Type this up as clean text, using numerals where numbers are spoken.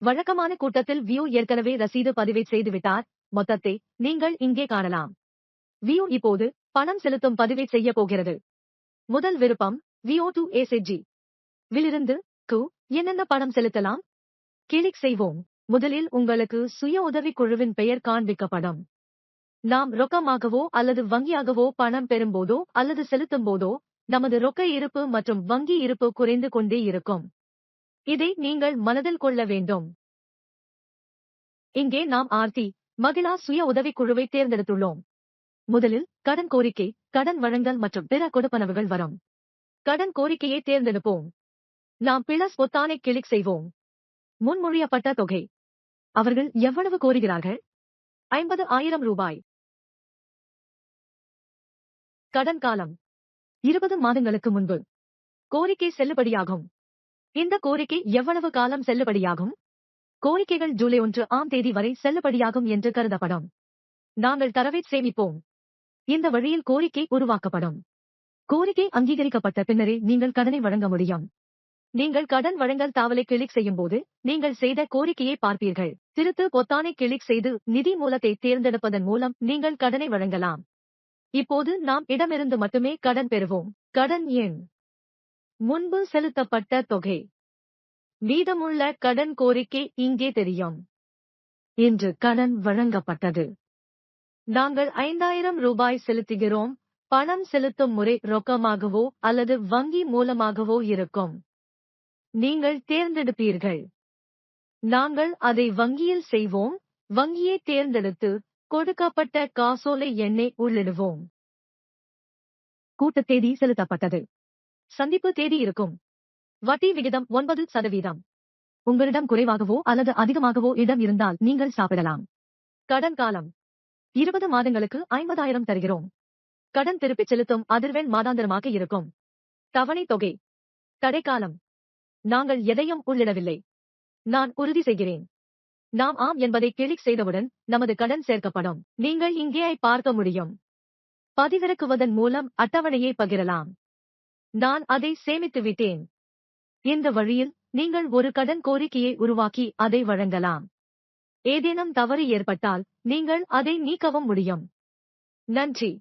வழக்கமான கூட்டத்தில் வியூ ஏற்கனவே ரசீது பதிவை செய்துவிட்டார். மொத்தத்தை நீங்கள் இங்கே காணலாம். வியூ இப்போது பணம் செலுத்தும் பதிவை செய்ய போகிறது. முதல் விருப்பம் வியோ டு ஏசிஜி விலிருந்து என்னென்ன பணம் செலுத்தலாம்? கிளிக் செய்வோம். முதலில் உங்களுக்கு சுய உதவிக் குழுவின் பெயர் காண்பிக்கப்படும். நாம் ரொக்கமாகவோ அல்லது வங்கியாகவோ பணம் பெறும்போதோ அல்லது செலுத்தும் போதோ நமது ரொக்க இருப்பு மற்றும் வங்கி இருப்பு குறைந்து கொண்டே இருக்கும். இதை நீங்கள் மனதில் கொள்ள வேண்டும். இங்கே நாம் ஆர்த்தி மகிழா சுய உதவிக் குழுவை தேர்ந்தெடுத்துள்ளோம். முதலில் கடன் கோரிக்கை, கடன் வழங்கல் மற்றும் பிற கொடுப்பனவுகள் வரும். கடன் கோரிக்கையை தேர்ந்தெடுப்போம். நாம் பிளஸ் பொத்தானை கிளிக் செய்வோம். முன்மொழியப்பட்ட தொகை. அவர்கள் எவ்வளவு கோருகிறார்கள்? 50,000 ரூபாய். கடன் காலம் 20 மாதங்களுக்கு முன்பு. கோரிக்கை செல்லுபடியாகும். இந்த கோரிக்கை எவ்வளவு காலம் செல்லுபடியாகும்? கோரிக்கைகள் ஜூலை 1ஆம் தேதி வரை செல்லுபடியாகும் என்று கருதப்படும். நாங்கள் தரவை சேமிப்போம். இந்த வழியில் கோரிக்கை உருவாக்கப்படும். கோரிக்கை அங்கீகரிக்கப்பட்ட பின்னரே நீங்கள் கடனை வழங்க முடியும். நீங்கள் கடன் வழங்கல் தாவலை கிளிக் செய்யும்போது நீங்கள் செய்த கோரிக்கையை பார்ப்பீர்கள். திருத்து பொத்தானை கிளிக் செய்து நிதி மூலத்தை தேர்ந்தெடுப்பதன் மூலம் நீங்கள் கடனை வழங்கலாம். இப்போது நாம் இடமிருந்து மட்டுமே கடன் பெறுவோம். கடன் எண், முன்பு செலுத்தப்பட்ட தொகை, மீதமுள்ள கடன் கோரிக்கை இங்கே தெரியும். இன்று கடன் வழங்கப்பட்டது. நாங்கள் 5,000 ரூபாய் செலுத்துகிறோம். பணம் செலுத்தும் முறை ரொக்கமாகவோ அல்லது வங்கி மூலமாகவோ இருக்கும். நீங்கள் தேர்ந்தெடுப்பீர்கள். நாங்கள் அதை வங்கியில் செய்வோம். வங்கியை தேர்ந்தெடுத்து கொடுக்கப்பட்ட காசோலை எண்ணை உள்ளிடுவோம். கூட்ட தேதி செலுத்தப்பட்டது. சந்திப்பு தேதி இருக்கும். வட்டி விகிதம் 9%. உங்களிடம் குறைவாகவோ அல்லது அதிகமாகவோ இடம் இருந்தால் நீங்கள் சாப்பிடலாம். கடன் காலம் 20 மாதங்களுக்கு 50,000 தருகிறோம். கடன் திருப்பிச் செலுத்தும் அதிர்வெண் மாதாந்திரமாக இருக்கும். தவணை தொகை, தடைக்காலம். நாங்கள் எதையும் உள்ளிடவில்லை. நான் உறுதி செய்கிறேன். நாம் ஆம் என்பதை கிளிக் செய்தவுடன் நமது கடன் சேர்க்கப்படும். நீங்கள் இங்கே பார்க்க முடியும். பதிவிறக்குவதன் மூலம் அட்டவணையை பகிரலாம். நான் அதை சேமித்துவிட்டேன். இந்த வழியில் நீங்கள் ஒரு கடன் கோரிக்கையை உருவாக்கி அதை வழங்கலாம். ஏதேனும் தவறு ஏற்பட்டால் நீங்கள் அதை நீக்கவும் முடியும். நன்றி.